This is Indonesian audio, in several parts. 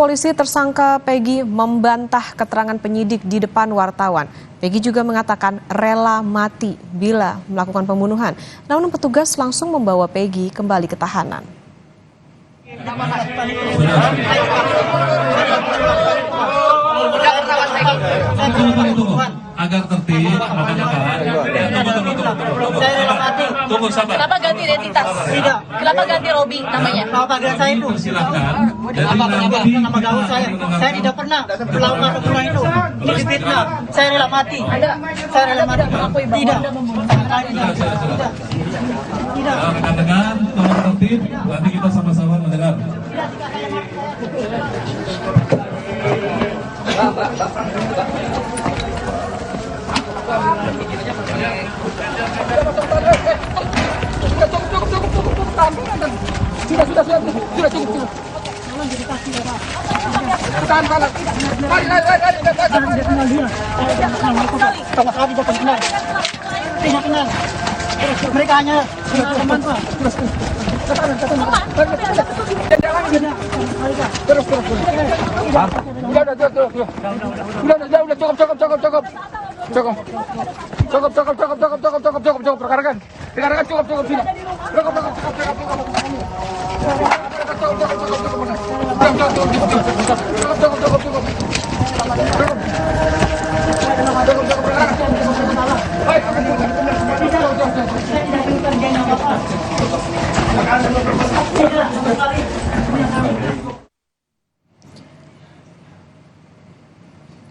polisi, tersangka Peggy membantah keterangan penyidik di depan wartawan. Peggy juga mengatakan rela mati bila melakukan pembunuhan. Namun petugas langsung membawa Peggy kembali ke tahanan. Agar tertib, makanya kan. Saya rela mati. Tunggu sabar. Kenapa ganti identitas? Tidak. Kenapa ganti Robi namanya? Tahu panggilan saya itu. Silakan. Nama gaul saya. Saya tidak pernah melakukan pembunuhan itu. Ini fitnah. Saya rela mati. Saya rela mati. Tidak. Tidak. Rekan-rekan, tolong tertib. Nanti kita sama-sama mendengar. Mereka hanya teman Pak. Cukup rekan-rekan cukup sini.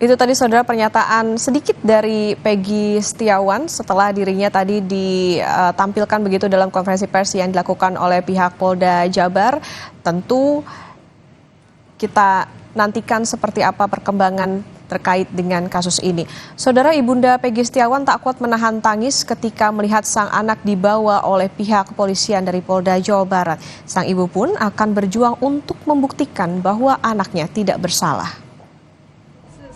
Itu tadi saudara pernyataan sedikit dari Peggy Setiawan setelah dirinya tadi ditampilkan begitu dalam konferensi pers yang dilakukan oleh pihak Polda Jabar. Tentu kita nantikan seperti apa perkembangan terkait dengan kasus ini. Saudara, Ibunda Peggy Setiawan tak kuat menahan tangis ketika melihat sang anak dibawa oleh pihak kepolisian dari Polda Jawa Barat. Sang ibu pun akan berjuang untuk membuktikan bahwa anaknya tidak bersalah.